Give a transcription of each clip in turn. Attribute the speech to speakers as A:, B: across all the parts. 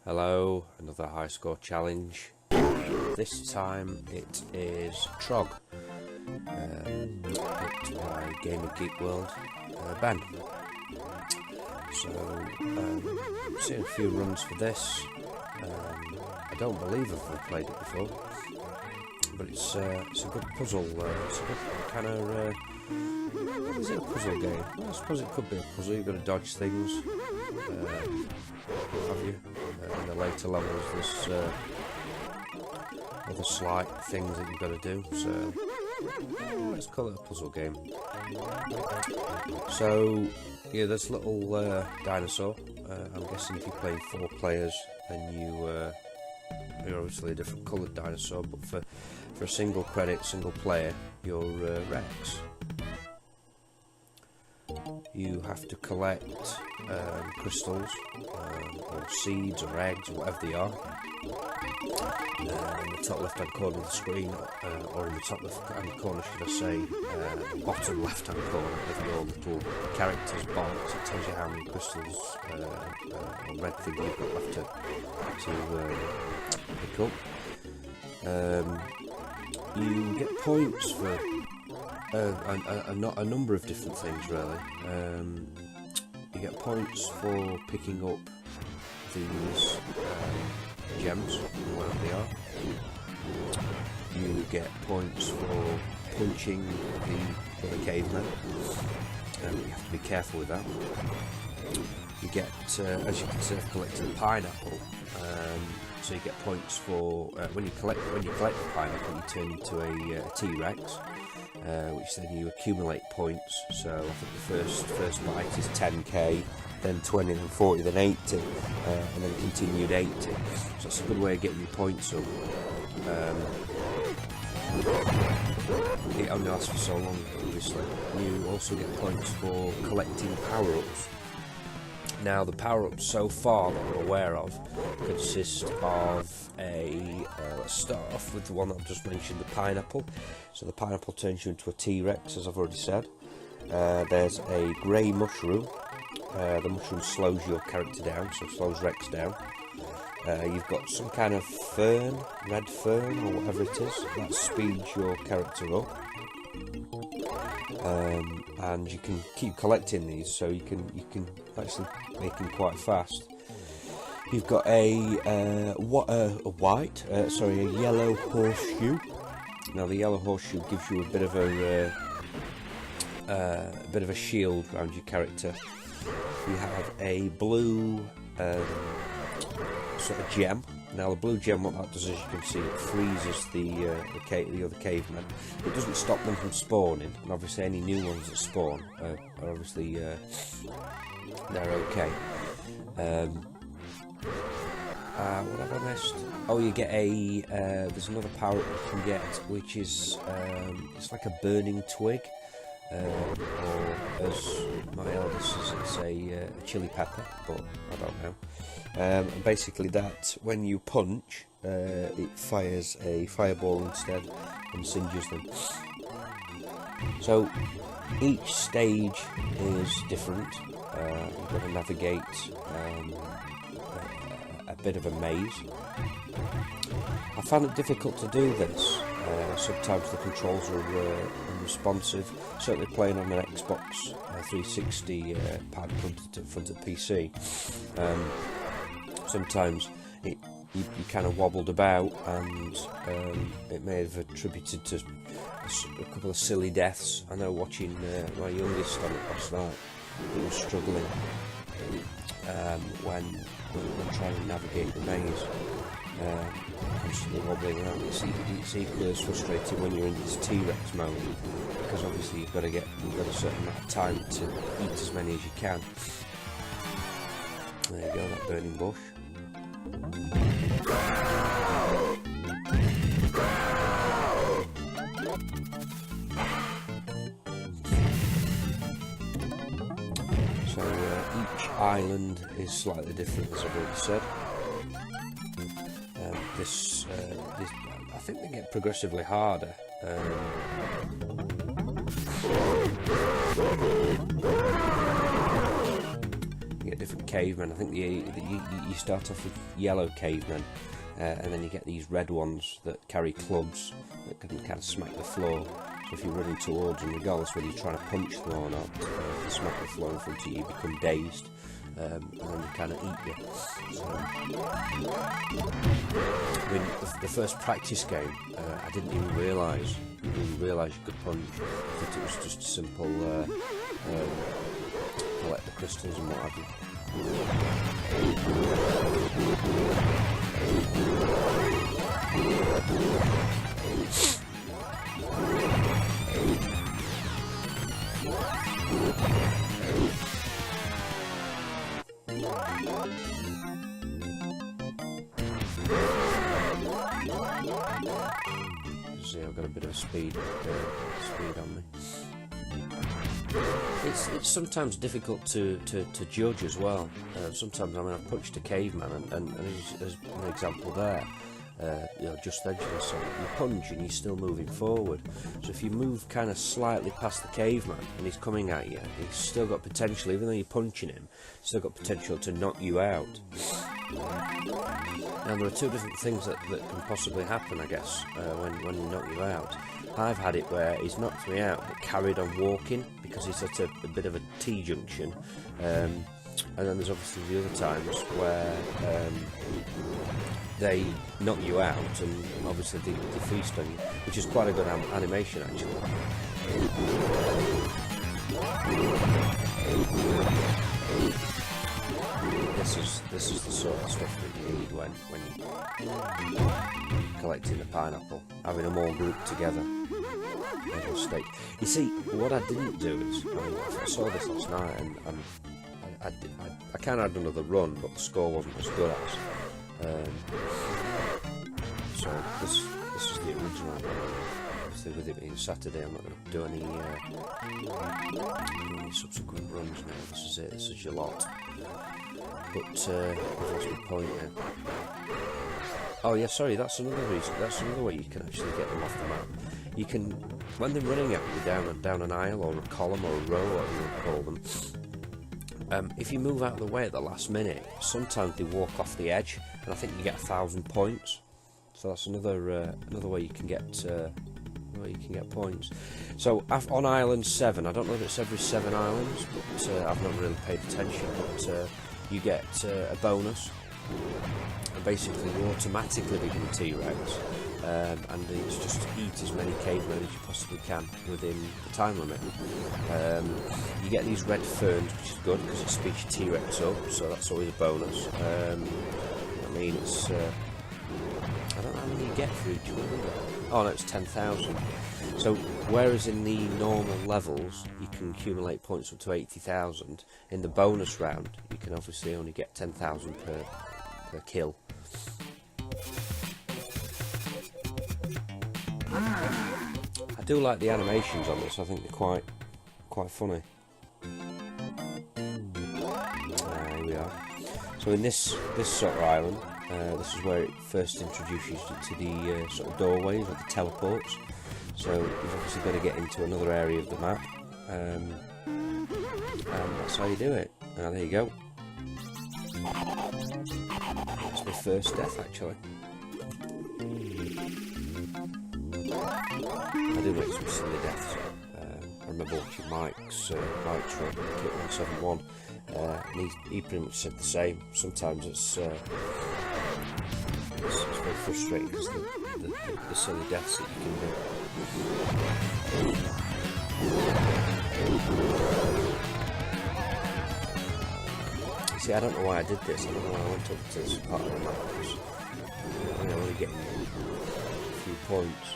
A: Hello, another high score challenge. This time it is Trog, picked by Gamer Geek World, Ben. So, seen a few runs for this. I don't believe I've played it before, but it's a good puzzle. It's a good kind of. Is it a puzzle game? Well, I suppose it could be a puzzle. You've got to dodge things. What have you? In the later levels, there's other slight things that you've got to do. So let's call it a puzzle game. So yeah, there's a little dinosaur. I'm guessing if you're playing 4 players, then you're obviously a different coloured dinosaur. But for a single player, you're Rex. You have to collect crystals, or seeds, or eggs, or whatever they are, in the top left-hand corner of the screen, or in the top left-hand corner, should I say, bottom left-hand corner of your little character's box. It tells you how many crystals or red things you've got left to pick up. You get points for a number of different things, really. You get points for picking up these gems, whatever they are. You get points for punching the other cavemen. You have to be careful with that. You get, as you can see, I've collected a pineapple. So you get points for when you collect the pineapple, you turn into a T-Rex. Which then you accumulate points. So I think the first bite is 10k, then 20, then 40, then 80, and then continued 80. So it's a good way of getting your points up. It only lasts for so long, obviously. You also get points for collecting power-ups. Now, the power-ups so far that I'm aware of consist of let's start off with the one that I've just mentioned, the pineapple. So the pineapple turns you into a T-Rex, as I've already said. There's a grey mushroom. The mushroom slows your character down, so slows Rex down. You've got some kind of fern, red fern, or whatever it is, that speeds your character up. And you can keep collecting these, so you can actually make them quite fast. You've got a yellow horseshoe. Now the yellow horseshoe gives you a bit of a shield around your character. You have a blue sort of gem. Now the blue gem, what that does, as you can see, it freezes the other cavemen. It doesn't stop them from spawning, and obviously any new ones that spawn are obviously they're okay. What have I missed? Oh, you get there's another power up you can get, which is it's like a burning twig, or as my eldest says, it's a chili pepper, but I don't know. And basically that, when you punch, it fires a fireball instead and singes them. So each stage is different. You've got to navigate a bit of a maze. I found it difficult to do this. Sometimes the controls are unresponsive. Certainly playing on an Xbox 360 pad in front of PC. Sometimes you kind of wobbled about, and it may have attributed to a couple of silly deaths. I know watching my youngest on it last night, he was struggling when trying to navigate the maze, constantly wobbling around. It's equally as frustrating when you're in this T-Rex mode, because obviously you've got a certain amount of time to eat as many as you can. There you go, that burning bush. So each island is slightly different, as I've already said. This I think they get progressively harder. get different cavemen. I think you start off with yellow cavemen, and then you get these red ones that carry clubs that can kind of smack the floor. So if you're running towards them, regardless whether you're trying to punch them or not, if you smack the floor in front of you, you become dazed, and then they kind of eat you. So, I mean, the first practice game, I didn't even realise you could punch. I thought it was just a simple collect the crystals and what have you. See, I've got a bit of speed on me. It's sometimes difficult to judge as well. Sometimes, I mean, I've punched a caveman, and as an example there, just edge of something, you punch and you're still moving forward. So if you move kind of slightly past the caveman and he's coming at you, he's still got potential, even though you're punching him, still got potential to knock you out. Now there are two different things that can possibly happen, I guess, when you knock you out. I've had it where he's knocked me out but carried on walking because he's at a bit of a T-junction, and then there's obviously the other times where they knock you out and obviously they feast on you, which is quite a good animation actually. This is the sort of stuff that you need when you're collecting a pineapple, having them all grouped together. You see, what I didn't do is, I saw this last night and I kind of had another run, but the score wasn't as good as. So this is the original. Obviously, with it being Saturday, I'm not going to do any subsequent runs now. This is it. This is your lot. But I've lost my point now. Oh yeah, sorry. That's another reason. That's another way you can actually get them off the map. You can, when they're running at you down an aisle or a column or a row, whatever you call them. If you move out of the way at the last minute, sometimes they walk off the edge, and I think you get 1,000 points. So that's another way you can get points. So on Island 7, I don't know if it's every 7 islands, but I've not really paid attention. But you get a bonus, and basically you automatically become T-Rex. And it's just to eat as many cavemen as you possibly can within the time limit. You get these red ferns, which is good because it speeds your T-Rex up, so that's always a bonus. I mean, it's I don't know how many you get for each one, is it? Oh no, it's 10,000. So whereas in the normal levels you can accumulate points up to 80,000, in the bonus round you can obviously only get 10,000 per kill. I do like the animations on this. I think they're quite funny. Here we are. So in this sort of island, this is where it first introduces you to the sort of doorways or the teleports. So you've obviously got to get into another area of the map, and that's how you do it. Now there you go. That's my first death actually. I do make some silly deaths. I remember watching Mike's run, Kit 171, and he pretty much said the same. Sometimes it's very frustrating because the silly deaths that you can do. See, I don't know why I did this. I don't know why I went up to this part of the map. I'm only getting a few points.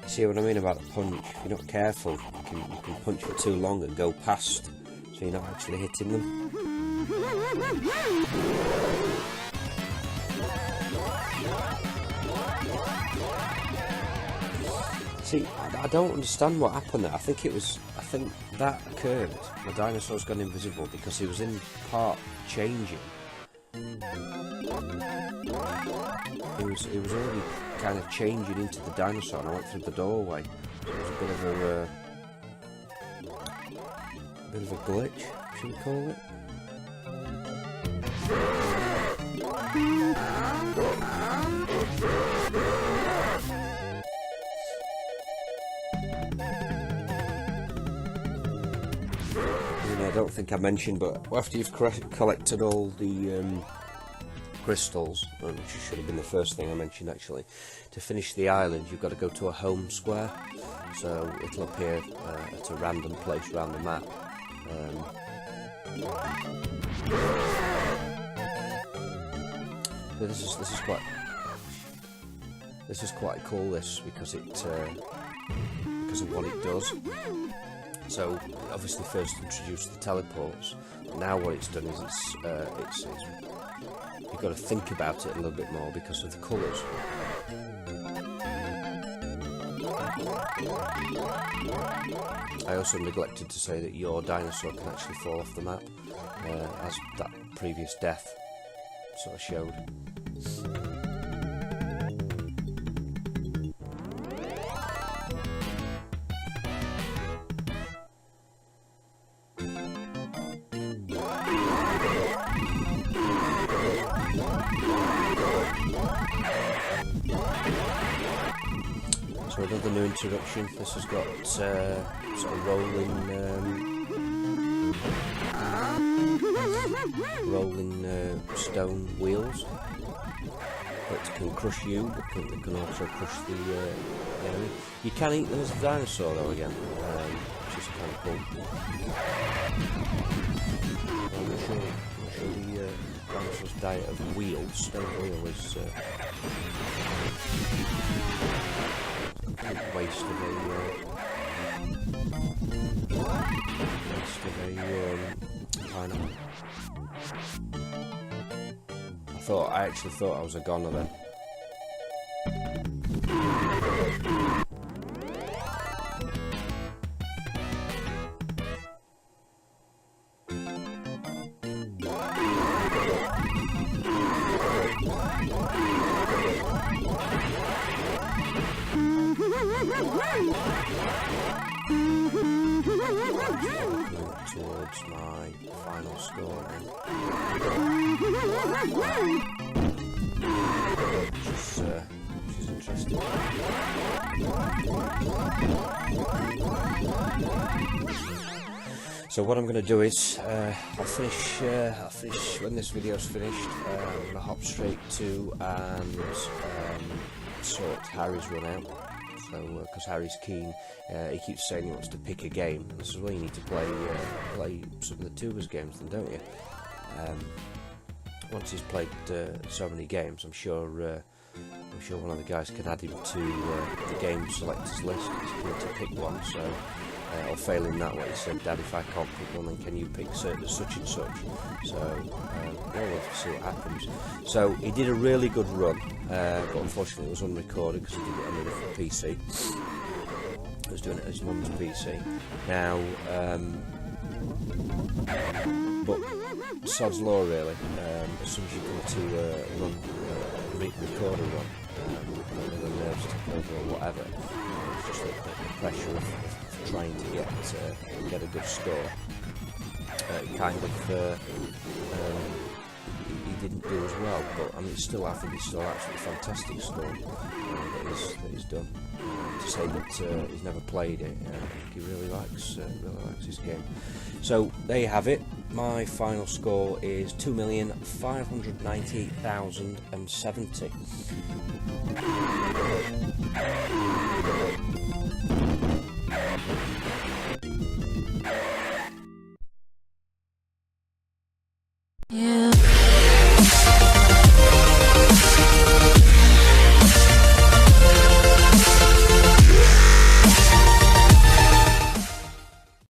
A: See what I mean about the punch? If you're not careful, you can punch for too long and go past, so you're not actually hitting them. See, I don't understand what happened there. I think that occurred. The dinosaur's gone invisible because he was in part changing. He was already kind of changing into the dinosaur, and I went through the doorway. So it was a bit of a glitch, should we call it? I don't think I mentioned, but after you've collected all the crystals, which should have been the first thing I mentioned actually, to finish the island you've got to go to a home square, so it'll appear at a random place around the map. So this is quite cool, this, because of what it does. So obviously first introduced the teleports. Now what it's done is it's you've got to think about it a little bit more because of the colours. I also neglected to say that your dinosaur can actually fall off the map, as that previous death sort of showed. So another new introduction. This has got sort of rolling stone wheels that can crush you, but can also crush the enemy. You can eat them as a dinosaur though again, which is kind of cool. I'm not sure the dinosaur's diet of wheels, stone wheel is waste of a pineapple. I actually thought I was a goner then. Towards my final score now, which is interesting. So what I'm going to do is I'll finish when this video's finished. I'm going to hop straight to and sort Harry's run out. So, because Harry's keen, he keeps saying he wants to pick a game. And this is where you need to play some of the Tubers games, then, don't you? Once he's played so many games, I'm sure one of the guys can add him to the game selectors list. He's going to pick one. So, or failing that way, he said, "Dad, if I can't pick one, then can you pick such and such?" So, we'll see what happens. So he did a really good run, but unfortunately it was unrecorded because he did it on a different PC. He was doing it on his mum's PC. Now, but sod's law really. As soon as you come to record a run, the nerves take over or whatever. It's just the pressure of trying to get a good score. He didn't do as well, but I mean, I think it's still absolutely fantastic score that he's done. To say that he's never played it, he really likes his game. So there you have it. My final score is 2,598,070.